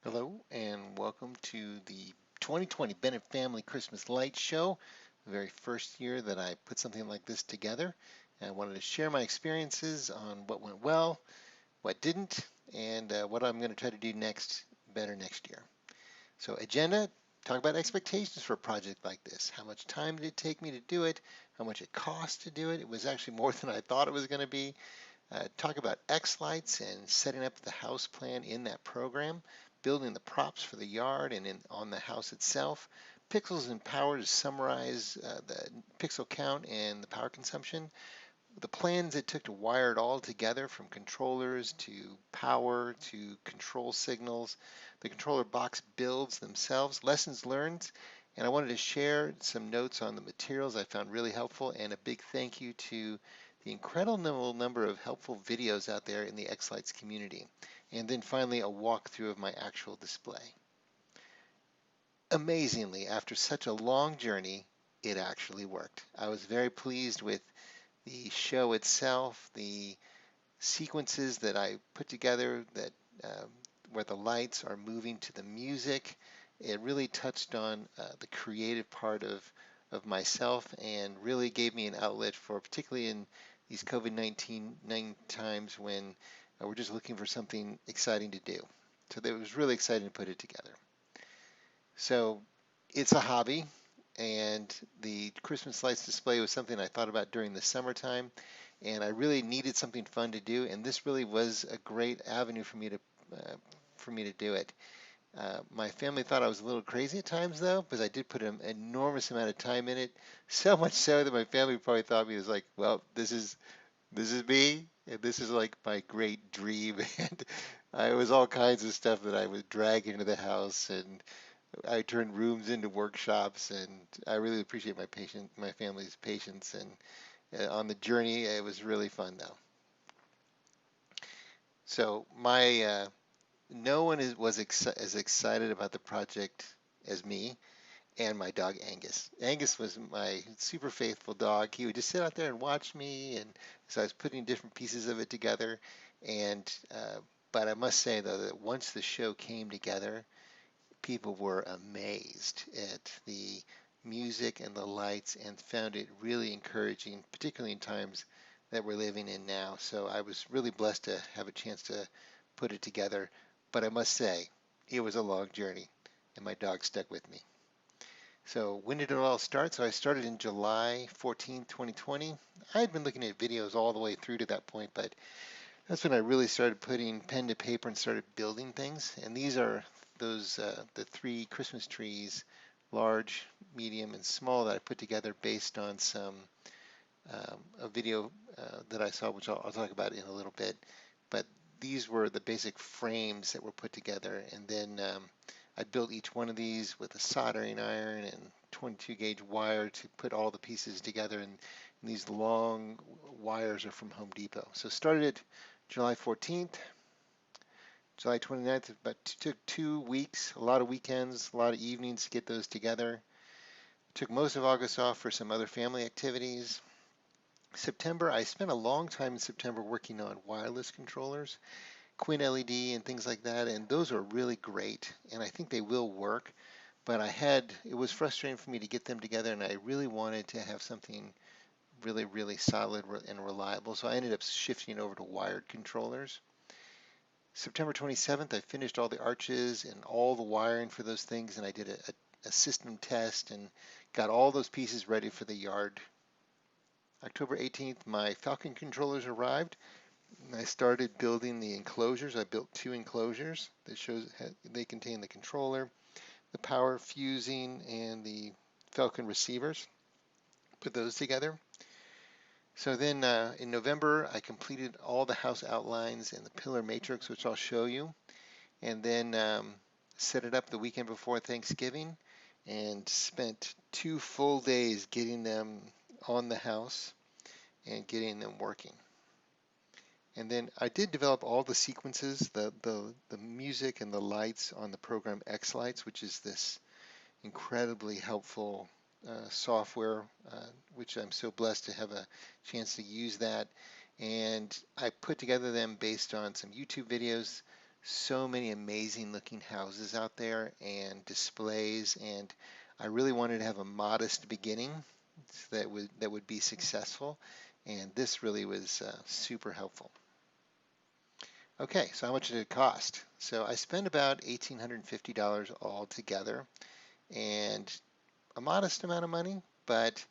Hello and welcome to the 2020 Bennett Family Christmas Light Show, the very first year that I put something like this together. And I wanted to share my experiences on what went well, what didn't, and what I'm going to try to do better next year. So agenda, talk about expectations for a project like this. How much time did it take me to do it? How much it cost to do it? It was actually more than I thought it was going to be. Talk about Xlights and setting up the house plan in that program, building the props for the yard and on the house itself, pixels and power to summarize the pixel count and the power consumption, the plans it took to wire it all together from controllers to power to control signals, the controller box builds themselves, lessons learned, and I wanted to share some notes on the materials I found really helpful and a big thank you to the incredible number of helpful videos out there in the Xlights community. And then finally, a walkthrough of my actual display. Amazingly, after such a long journey, it actually worked. I was very pleased with the show itself, the sequences that I put together that where the lights are moving to the music. It really touched on the creative part of myself and really gave me an outlet for, particularly in these COVID-19 times when we're just looking for something exciting to do. So it was really exciting to put it together. So it's a hobby, and the Christmas lights display was something I thought about during the summertime, and I really needed something fun to do, and this really was a great avenue for me to do it. My family thought I was a little crazy at times, though, because I did put an enormous amount of time in it, so much so that my family probably thought me was like, well, this is me, and this is like my great dream, and I was all kinds of stuff that I would drag into the house, and I turned rooms into workshops, and I really appreciate my family's patience. And on the journey, it was really fun, though. So no one was as excited about the project as me and my dog Angus. Angus was my super faithful dog. He would just sit out there and watch me, and so I was putting different pieces of it together. And but I must say though that once the show came together, people were amazed at the music and the lights and found it really encouraging, particularly in times that we're living in now. So I was really blessed to have a chance to put it together. But I must say, it was a long journey, and my dog stuck with me. So when did it all start? So I started in July 14th, 2020. I had been looking at videos all the way through to that point, but that's when I really started putting pen to paper and started building things. And these are the three Christmas trees, large, medium, and small, that I put together based on a video that I saw, which I'll talk about in a little bit. But these were the basic frames that were put together, and then I built each one of these with a soldering iron and 22 gauge wire to put all the pieces together. And these long wires are from Home Depot. So started July 14th, July 29th, took 2 weeks, a lot of weekends, a lot of evenings to get those together. Took most of August off for some other family activities. September, I spent a long time in September working on wireless controllers, Quinn LED and things like that, and those are really great, and I think they will work, but it was frustrating for me to get them together, and I really wanted to have something really, really solid and reliable, so I ended up shifting over to wired controllers. September 27th, I finished all the arches and all the wiring for those things, and I did a system test and got all those pieces ready for the yard. October 18th, my Falcon controllers arrived, and I started building the enclosures. I built 2 enclosures that shows they contain the controller, the power fusing, and the Falcon receivers. Put those together. So then in November, I completed all the house outlines and the pillar matrix, which I'll show you, and then set it up the weekend before Thanksgiving and spent 2 full days getting them on the house and getting them working. And then I did develop all the sequences, the music and the lights on the program Xlights, which is this incredibly helpful software, which I'm so blessed to have a chance to use that. And I put together them based on some YouTube videos, so many amazing looking houses out there and displays, and I really wanted to have a modest beginning that would be successful, and this really was super helpful. Okay, so how much did it cost? So I spent about $1,850 altogether, and a modest amount of money, but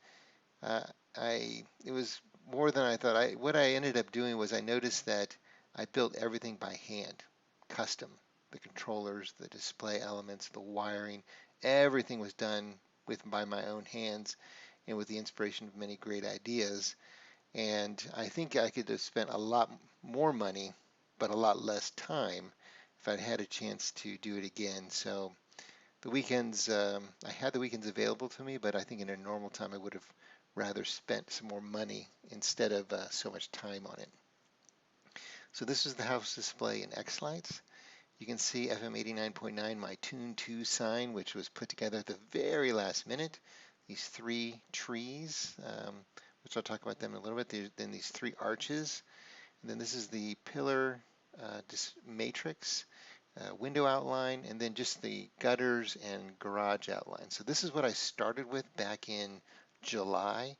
uh, it was more than I thought. What I ended up doing was I noticed that I built everything by hand, custom. The controllers, the display elements, the wiring, everything was done by my own hands and with the inspiration of many great ideas. And I think I could have spent a lot more money, but a lot less time if I'd had a chance to do it again. So the weekends, I had the weekends available to me, but I think in a normal time I would have rather spent some more money instead of so much time on it. So this is the house display in Xlights. You can see FM89.9, my TuneTo sign, which was put together at the very last minute. These three trees, which I'll talk about them in a little bit. Then these three arches. And then this is the pillar matrix, window outline, and then just the gutters and garage outline. So this is what I started with back in July,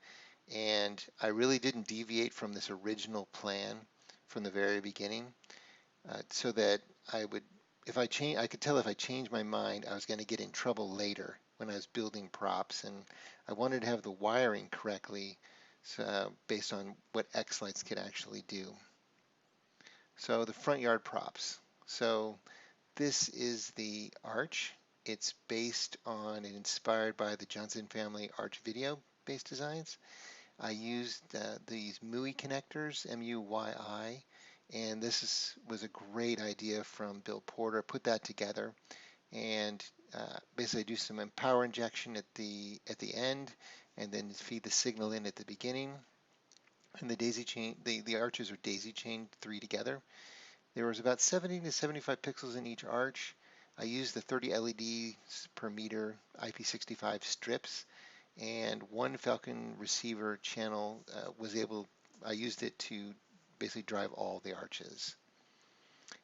and I really didn't deviate from this original plan from the very beginning, so that I would, if I change, I could tell if I changed my mind, I was going to get in trouble later when I was building props, and I wanted to have the wiring correctly, so, based on what Xlights could actually do. So the front yard props. So this is the arch. It's based on and inspired by the Johnson family arch video based designs. I used these MUI connectors, M-U-Y-I, and was a great idea from Bill Porter. Put that together, and basically do some power injection at the end, and then feed the signal in at the beginning. And the daisy chain, the arches are daisy chained three together. There was about 70 to 75 pixels in each arch. I used the 30 LEDs per meter IP65 strips, and one Falcon receiver channel I used it to basically drive all the arches.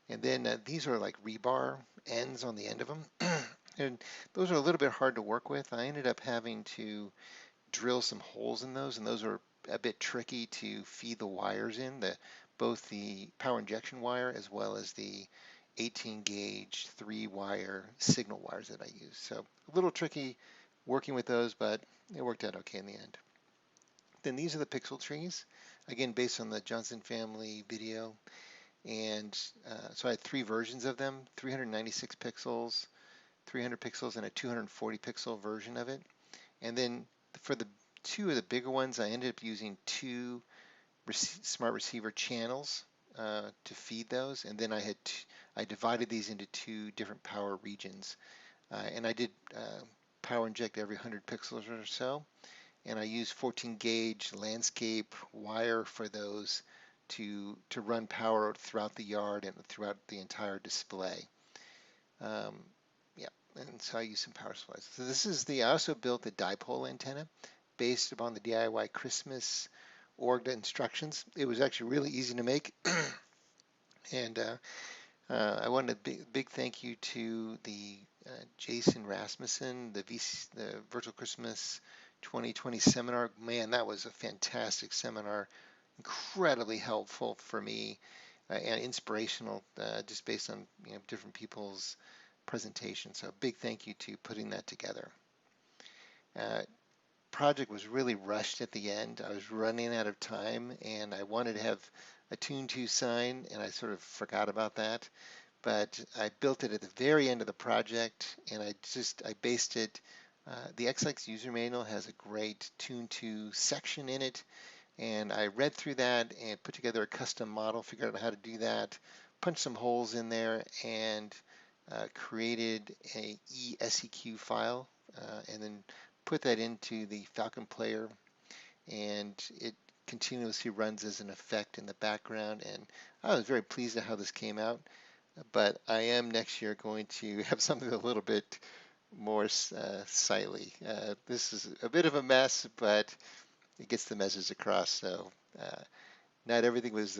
And then these are like rebar ends on the end of them. And those are a little bit hard to work with. I ended up having to drill some holes in those, and those are a bit tricky to feed the wires in, both the power injection wire as well as the 18 gauge 3-wire signal wires that I use. So a little tricky working with those, but it worked out okay in the end. Then these are the pixel trees, again based on the Johnson family video, and so I had three versions of them: 396 pixels, 300 pixels, and a 240 pixel version of it. And then for the two of the bigger ones, I ended up using two smart receiver channels to feed those, and then I divided these into two different power regions, and I did power inject every 100 pixels or so, and I used 14 gauge landscape wire for those to run power throughout the yard and throughout the entire display. Yeah, and so I used some power supplies. So I also built the dipole antenna based upon the DIY Christmas org instructions. It was actually really easy to make. And I want a big thank you to the Jason Rasmussen, the Virtual Christmas 2020 seminar. Man, that was a fantastic seminar, incredibly helpful for me and inspirational, just based on different people's presentations. So a big thank you to putting that together. Project was really rushed at the end. I was running out of time, and I wanted to have a TuneTo sign, and I sort of forgot about that. But I built it at the very end of the project, and I based it. The Xlights user manual has a great TuneTo section in it, and I read through that and put together a custom model, figured out how to do that, punched some holes in there, and created a ESEQ file, and then put that into the Falcon player, and it continuously runs as an effect in the background. And I was very pleased at how this came out, but I am next year going to have something a little bit more sightly. This is a bit of a mess, but it gets the message across. So not everything was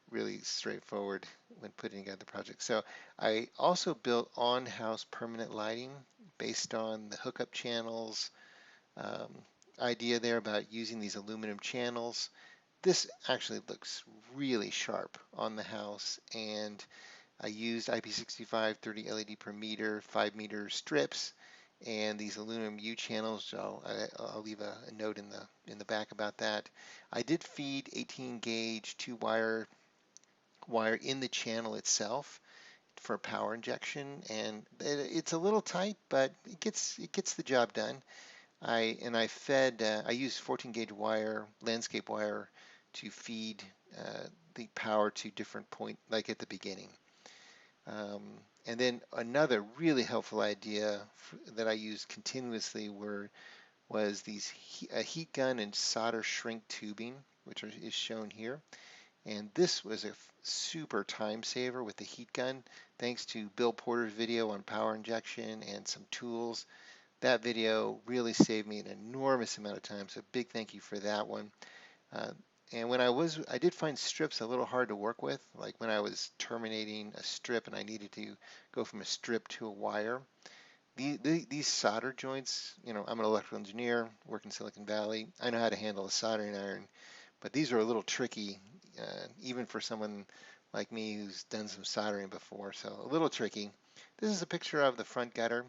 really straightforward when putting together the project. So I also built on-house permanent lighting based on the hookup channels um, idea there about using these aluminum channels. This actually looks really sharp on the house, and I used IP65 30 LED per meter, 5-meter strips, and these aluminum U channels. I'll leave a note in the back about that. I did feed 18 gauge 2-wire in the channel itself for power injection, and it's a little tight, but it gets the job done. I used 14 gauge wire, landscape wire, to feed the power to different point, like at the beginning. And then another really helpful idea that I used continuously was a heat gun and solder shrink tubing, which is shown here. And this was a super time saver with the heat gun, thanks to Bill Porter's video on power injection and some tools. That video really saved me an enormous amount of time, so big thank you for that one. And I did find strips a little hard to work with, like when I was terminating a strip and I needed to go from a strip to a wire. These solder joints, I'm an electrical engineer, work in Silicon Valley. I know how to handle a soldering iron, but these are a little tricky, even for someone like me who's done some soldering before, so a little tricky. This is a picture of the front gutter,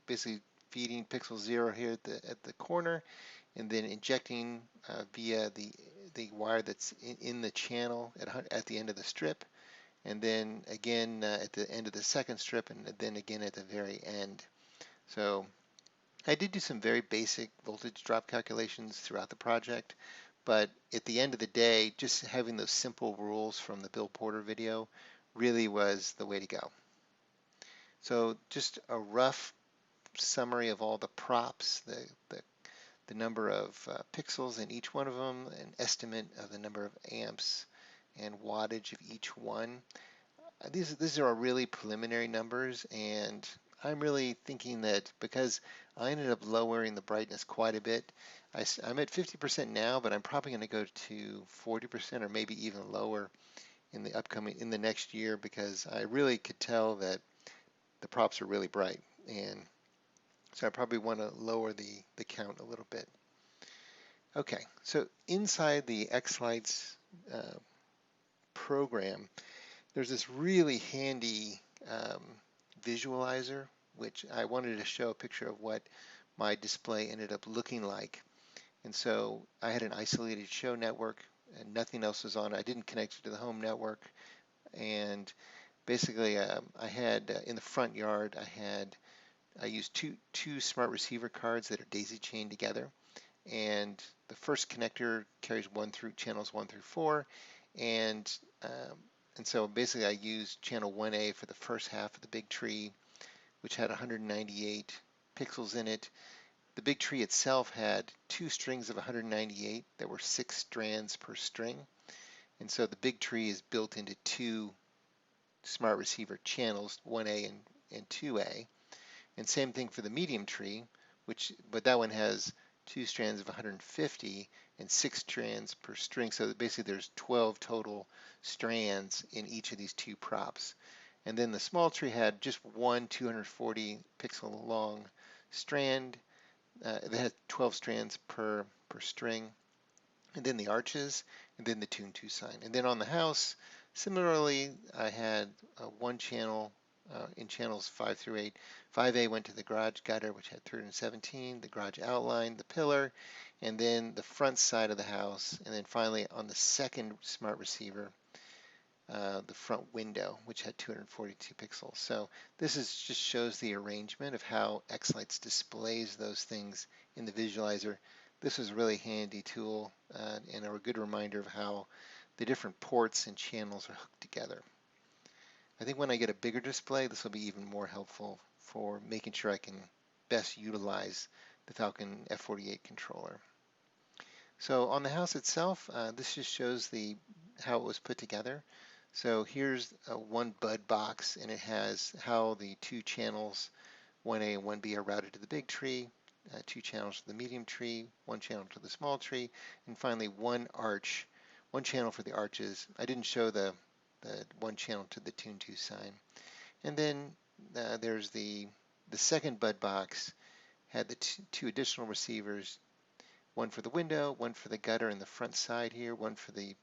basically feeding pixel 0 here at the corner, and then injecting via the wire that's in the channel at the end of the strip, and then again at the end of the second strip, and then again at the very end. So I did do some very basic voltage drop calculations throughout the project, but at the end of the day, just having those simple rules from the Bill Porter video really was the way to go. So just a rough summary of all the props, the number of pixels in each one of them, an estimate of the number of amps and wattage of each one. These are really preliminary numbers, and I'm really thinking that because I ended up lowering the brightness quite a bit, I'm at 50% now, but I'm probably going to go to 40% or maybe even lower in the next year, because I really could tell that the props are really bright, and so I probably want to lower the count a little bit. Okay, so inside the Xlights program, there's this really handy visualizer, which I wanted to show a picture of what my display ended up looking like. And so I had an isolated show network, and nothing else was on. I didn't connect it to the home network. And basically, I had in the front yard, I used two smart receiver cards that are daisy chained together. And the first connector carries channels 1 through 4, and so basically I used channel 1A for the first half of the big tree, which had 198 pixels in it. The big tree itself had 2 strings of 198 that were 6 strands per string, and so the big tree is built into 2 smart receiver channels, 1A and 2A. And same thing for the medium tree, but that one has 2 strands of 150 and 6 strands per string. So basically there's 12 total strands in each of these 2 props. And then the small tree had just one 240 pixel long strand that had 12 strands per string. And then the arches, and then the TuneTo sign. And then on the house, similarly, I had one channel in channels 5 through 8. 5A went to the garage gutter, which had 317, the garage outline, the pillar, and then the front side of the house, and then finally on the second smart receiver, the front window, which had 242 pixels. So this just shows the arrangement of how Xlights displays those things in the visualizer. This is a really handy tool and a good reminder of how the different ports and channels are hooked together. I think when I get a bigger display, this will be even more helpful for making sure I can best utilize the Falcon F48 controller. So on the house itself, this just shows how it was put together. So here's one bud box, and it has how the 2 channels, 1A and 1B, are routed to the big tree, 2 channels to the medium tree, 1 channel to the small tree, and finally 1 arch, one channel for the arches. I didn't show the one channel to the TuneTo Sign. And then there's the second bud box had the two additional receivers, one for the window, one for the gutter in the front side here, one for the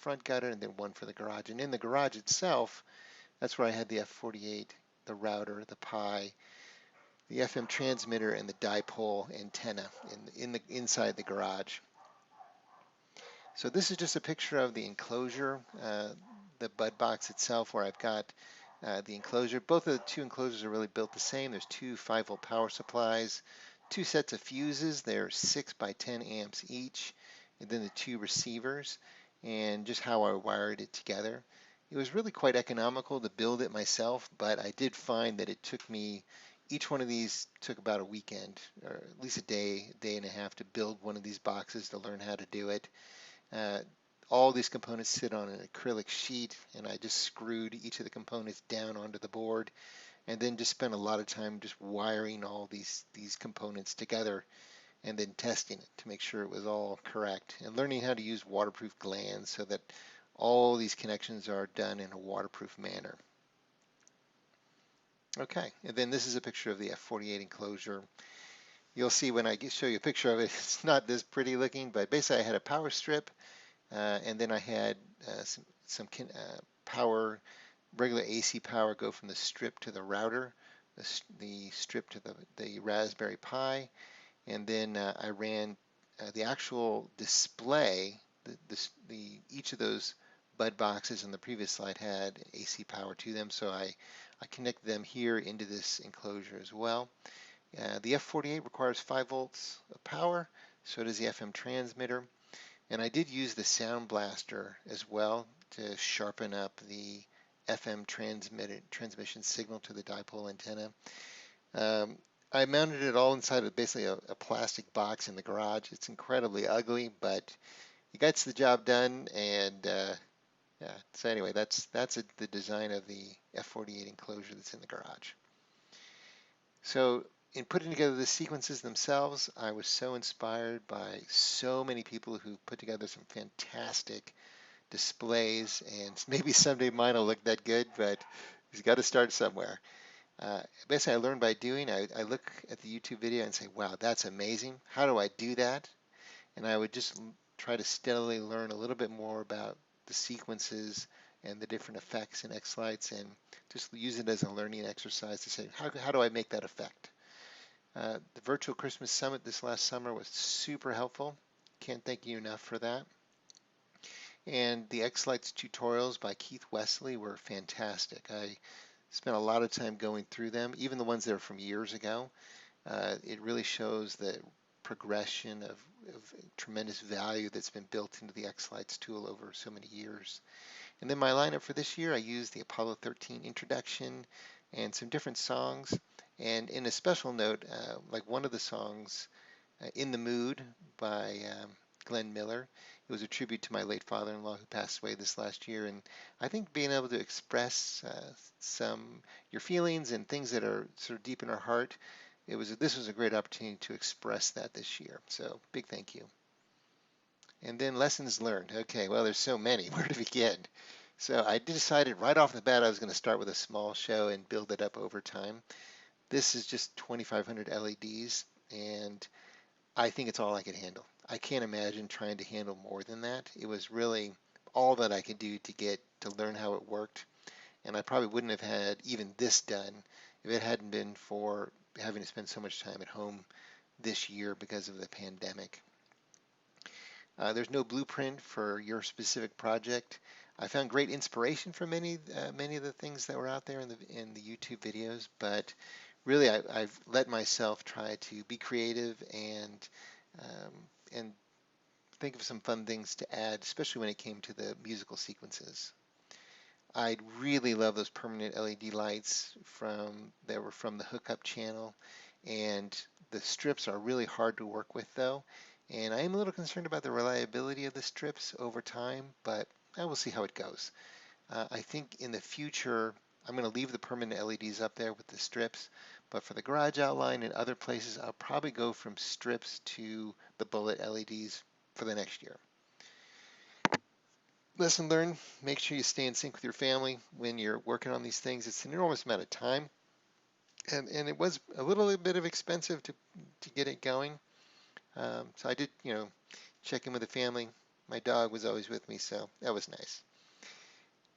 front gutter, and then one for the garage. And in the garage itself, that's where I had the F48, the router, the Pi, the FM transmitter, and the dipole antenna inside the garage. So this is just a picture of the enclosure, the bud box itself, where I've got the enclosure. Both of the two enclosures are really built the same. There's two 5-volt power supplies, two sets of fuses. They're 6 by 10 amps each, and then the two receivers, and just how I wired it together. It was really quite economical to build it myself, but I did find that it took me, each one of these took about a weekend, or at least a day and a half to build one of these boxes to learn how to do it. All these components sit on an acrylic sheet, and I just screwed each of the components down onto the board, and then just spent a lot of time just wiring all these components together, and then testing it to make sure it was all correct, and learning how to use waterproof glands so that all these connections are done in a waterproof manner. Okay, and then this is a picture of the F48 enclosure. You'll see when I show you a picture of it, it's not this pretty looking, but basically I had a power strip, and then I had some power, regular AC power go from the strip to the router, the strip to the Raspberry Pi, and then I ran the actual display. Each of those bud boxes in the previous slide had AC power to them, so I connected them here into this enclosure as well. The F48 requires 5 volts of power, so does the FM transmitter. And I did use the Sound Blaster as well to sharpen up the FM transmission signal to the dipole antenna. I mounted it all inside of basically a plastic box in the garage. It's incredibly ugly, but it gets the job done. And yeah, so anyway, that's the design of the F48 enclosure that's in the garage. So in putting together the sequences themselves, I was so inspired by so many people who put together some fantastic displays, and maybe someday mine will look that good, but you've got to start somewhere. Basically, I learned by doing. I look at the YouTube video and say, wow, that's amazing. How do I do that? And I would just try to steadily learn a little bit more about the sequences and the different effects in Xlights, and just use it as a learning exercise to say, how do I make that effect? The virtual Christmas summit this last summer was super helpful. Can't thank you enough for that. And the Xlights tutorials by Keith Wesley were fantastic. I spent a lot of time going through them, even the ones that are from years ago. It really shows the progression of tremendous value that's been built into the Xlights tool over so many years. And then my lineup for this year, I used the Apollo 13 introduction and some different songs. And in a special note, like one of the songs, In the Mood by Glenn Miller, it was a tribute to my late father-in-law who passed away this last year. And I think being able to express your feelings and things that are sort of deep in our heart, this was a great opportunity to express that this year. So big thank you. And then lessons learned. Okay, well, there's so many. Where to begin? So I decided right off the bat I was going to start with a small show and build it up over time. This is just 2,500 LEDs, and I think it's all I could handle. I can't imagine trying to handle more than that. It was really all that I could do to learn how it worked, and I probably wouldn't have had even this done if it hadn't been for having to spend so much time at home this year because of the pandemic. There's no blueprint for your specific project. I found great inspiration from many of the things that were out there in the YouTube videos, but really I've let myself try to be creative and think of some fun things to add, especially when it came to the musical sequences. I really love those permanent LED lights that were from the hookup channel, and the strips are really hard to work with though. And I am a little concerned about the reliability of the strips over time, but I will see how it goes. I think in the future, I'm going to leave the permanent LEDs up there with the strips, but for the garage outline and other places, I'll probably go from strips to the bullet LEDs for the next year. lesson learned, make sure you stay in sync with your family when you're working on these things. It's an enormous amount of time, and it was a little bit of expensive to get it going. So I did, check in with the family. My dog was always with me, so that was nice.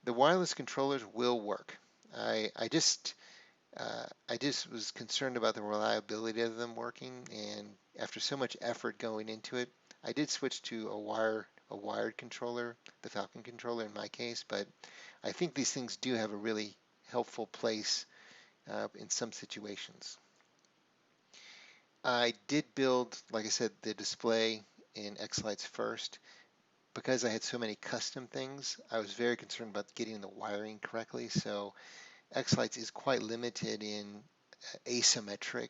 The wireless controllers will work. I just was concerned about the reliability of them working, and after so much effort going into it, I did switch to a wired controller, the Falcon controller in my case. But I think these things do have a really helpful place in some situations. I did build, like I said, the display in Xlights first. Because I had so many custom things, I was very concerned about getting the wiring correctly. So Xlights is quite limited in asymmetric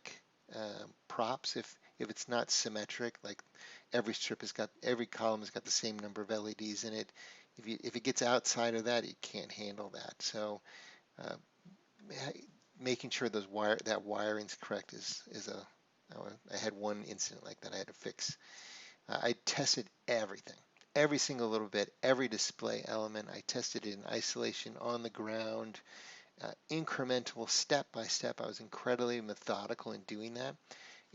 props. If it's not symmetric, like every column has got the same number of LEDs in it. If it gets outside of that, it can't handle that. So uh, making sure that wiring's correct is a I had one incident like that I had to fix. I tested everything, every single little bit, every display element. I tested it in isolation, on the ground, incremental, step by step. I was incredibly methodical in doing that,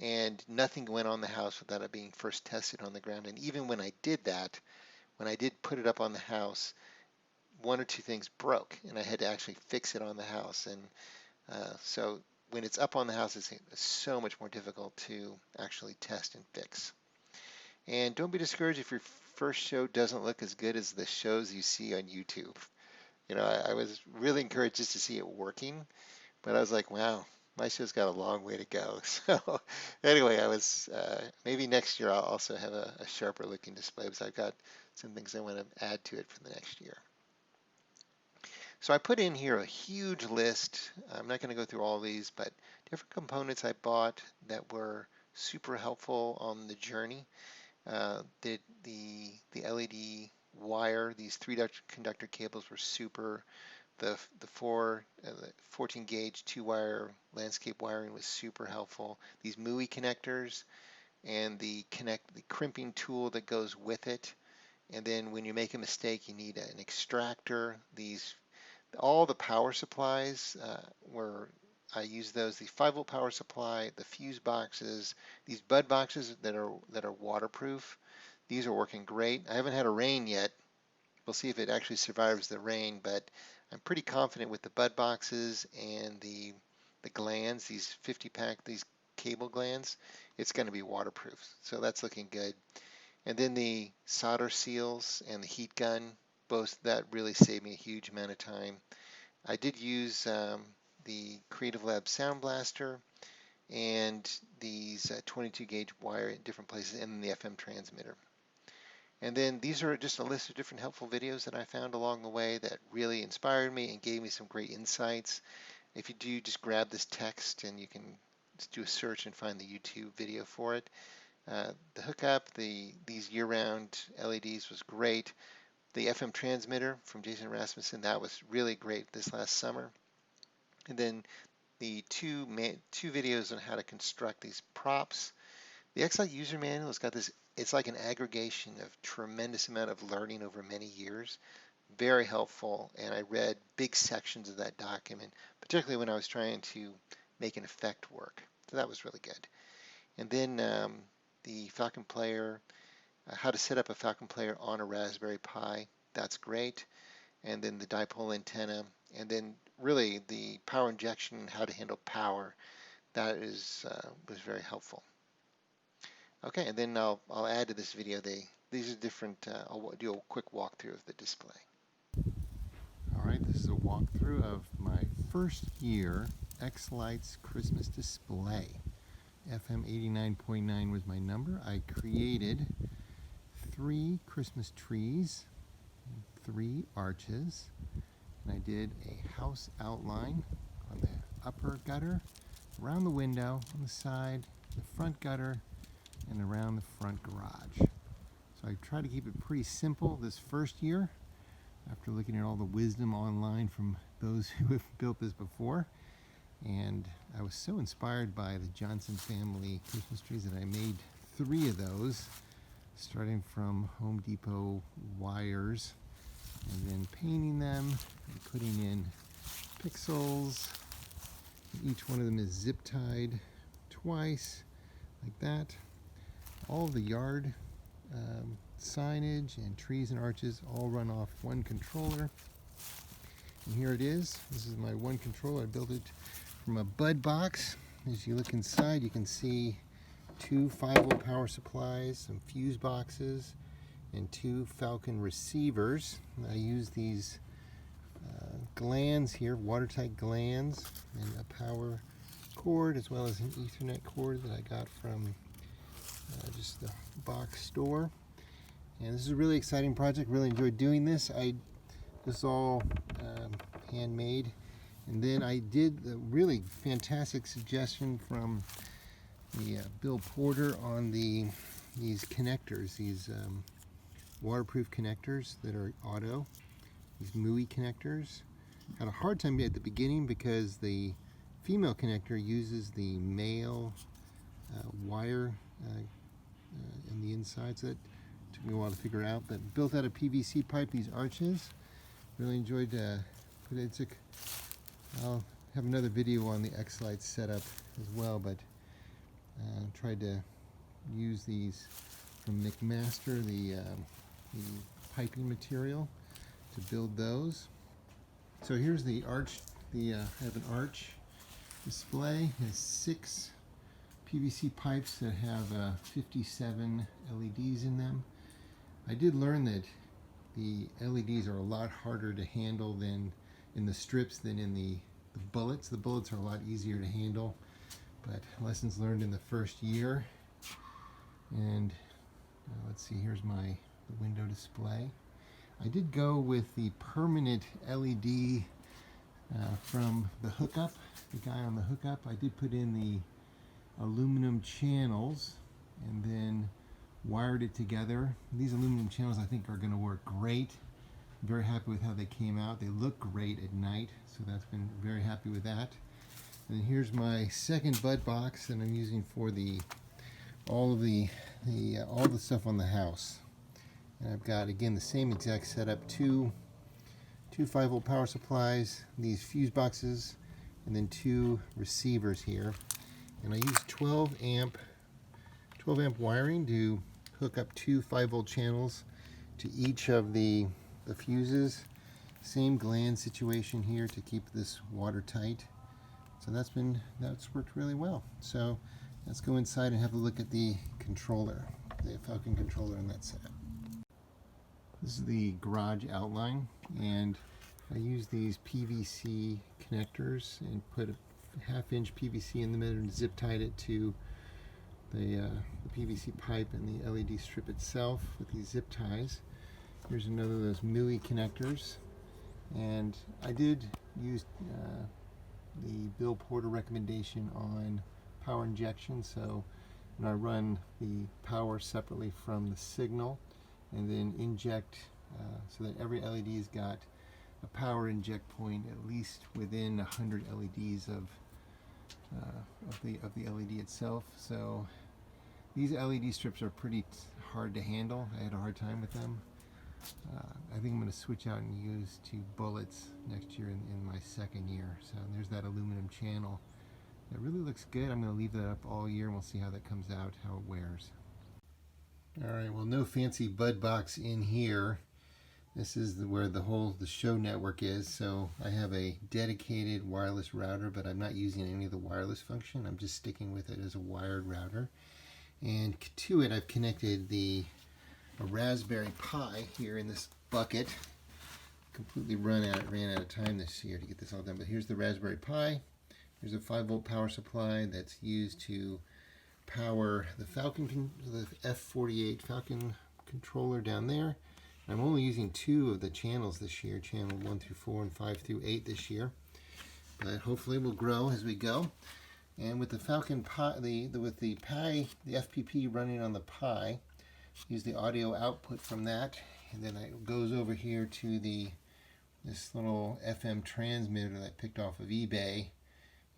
and nothing went on the house without it being first tested on the ground. And even when I did that, when I did put it up on the house, one or two things broke, and I had to actually fix it on the house. And so when it's up on the house, it's so much more difficult to actually test and fix. And don't be discouraged if your first show doesn't look as good as the shows you see on YouTube. I was really encouraged just to see it working, but I was like, wow, my show's got a long way to go. So anyway, maybe next year I'll also have a sharper looking display because I've got some things I want to add to it for the next year. So I put in here a huge list. I'm not going to go through all these, but different components I bought that were super helpful on the journey. The LED wire, these 3 conductor cables were super. The 14 gauge 2-wire landscape wiring was super helpful. These MUI connectors and the crimping tool that goes with it. And then when you make a mistake, you need an extractor. All the power supplies I use those. The 5-volt power supply, the fuse boxes, these bud boxes that are waterproof. These are working great. I haven't had a rain yet. We'll see if it actually survives the rain, but I'm pretty confident with the bud boxes and the glands, these 50-pack, these cable glands, it's going to be waterproof. So that's looking good. And then the solder seals and the heat gun, both that really saved me a huge amount of time. I did use the Creative Lab Sound Blaster and these 22 gauge wire in different places, and the FM transmitter. And then these are just a list of different helpful videos that I found along the way that really inspired me and gave me some great insights. If you do, just grab this text and you can just do a search and find the YouTube video for it. The hookup, these year-round LEDs was great. The FM transmitter from Jason Rasmussen, that was really great this last summer. And then the two videos on how to construct these props. The Xlight user manual has got this, it's like an aggregation of tremendous amount of learning over many years. Very helpful, and I read big sections of that document, particularly when I was trying to make an effect work. So that was really good. And then the Falcon player, how to set up a Falcon player on a Raspberry Pi, that's great. And then the dipole antenna, and then really the power injection and how to handle power, that was very helpful. Okay, and then I'll add to this video, these are different, I'll do a quick walkthrough of the display. All right, this is a walkthrough of my first year Xlights Christmas display. FM 89.9 was my number. I created 3 Christmas trees, 3 arches, and I did a house outline on the upper gutter, around the window, on the side, the front gutter, and around the front garage. So I tried to keep it pretty simple this first year after looking at all the wisdom online from those who have built this before. And I was so inspired by the Johnson family Christmas trees that I made 3 of those, starting from Home Depot wires and then painting them and putting in pixels. Each one of them is zip tied twice, like that. All of the yard signage and trees and arches all run off one controller. And here it is. This is my one controller. I built it from a bud box. As you look inside, you can see two 5-volt power supplies, some fuse boxes, and two Falcon receivers. I use these glands here, watertight glands, and a power cord, as well as an Ethernet cord that I got from just the box store. And this is a really exciting project. Really enjoyed doing this. This is all handmade. And then I did the really fantastic suggestion from the Bill Porter on these connectors, these waterproof connectors that are auto, these MUI connectors. Had a hard time at the beginning because the female connector uses the male wire in the inside, so that took me a while to figure out. But built out of PVC pipe, these arches. Really enjoyed it. I'll have another video on the Xlights setup as well, but tried to use these from McMaster, the piping material, to build those. So here's the arch. I have an arch display. It has 6 PVC pipes that have 57 LEDs in them. I did learn that the LEDs are a lot harder to handle than in the strips than in the bullets. The bullets are a lot easier to handle, but lessons learned in the first year. And let's see, here's the window display. I did go with the permanent LED from the hookup, the guy on the hookup. I did put in the aluminum channels and then wired it together. These aluminum channels I think are going to work great. I'm very happy with how they came out. They look great at night, so that's been very happy with that. And here's my second bud box that I'm using for all the stuff on the house. And I've got, again, the same exact setup, two 5-volt power supplies, these fuse boxes, and then 2 receivers here. And I use 12 amp wiring to hook up 2 5-volt channels to each of the fuses. Same gland situation here to keep this watertight. So that's worked really well. So let's go inside and have a look at the controller, the Falcon controller in that setup. This is the garage outline, and I use these PVC connectors and put a 1/2-inch PVC in the middle and zip tied it to the PVC pipe and the LED strip itself with these zip ties. Here's another of those MUI connectors, and I did use the Bill Porter recommendation on power injection. So when I run the power separately from the signal and then inject so that every LED's got a power inject point at least within 100 LEDs of the LED itself. So these LED strips are pretty hard to handle. I had a hard time with them. I think I'm going to switch out and use 2 bullets next year in my second year. So there's that aluminum channel. It really looks good. I'm going to leave that up all year and we'll see how that comes out, how it wears. Alright, well, no fancy bud box in here. This is where the show network is. So I have a dedicated wireless router, but I'm not using any of the wireless function. I'm just sticking with it as a wired router. And to it, I've connected a Raspberry Pi here in this bucket. Completely ran out of time this year to get this all done. But here's the Raspberry Pi. Here's a 5-volt power supply that's used to power the Falcon, the F48 Falcon controller down there. I'm only using 2 of the channels this year, channel 1 through 4 and 5 through 8 this year. But hopefully we'll grow as we go. And with the Falcon Pi, with the FPP running on the Pi, use the audio output from that, and then it goes over here to this little FM transmitter that I picked off of eBay.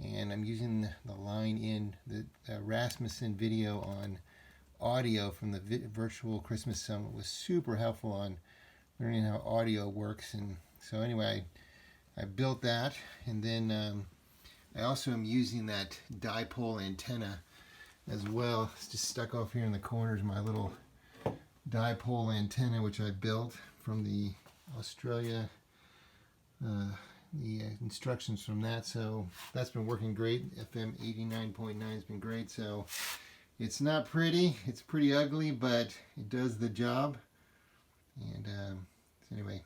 And I'm using the line in the Rasmussen video on audio from the virtual Christmas summit. Was super helpful on learning how audio works. And so anyway, I built that, and then I also am using that dipole antenna as well. It's just stuck off here in the corners, my little dipole antenna, which I built from the Australia, the instructions from that. So that's been working great. FM 89.9 has been great. So it's not pretty, it's pretty ugly, but it does the job. And so anyway,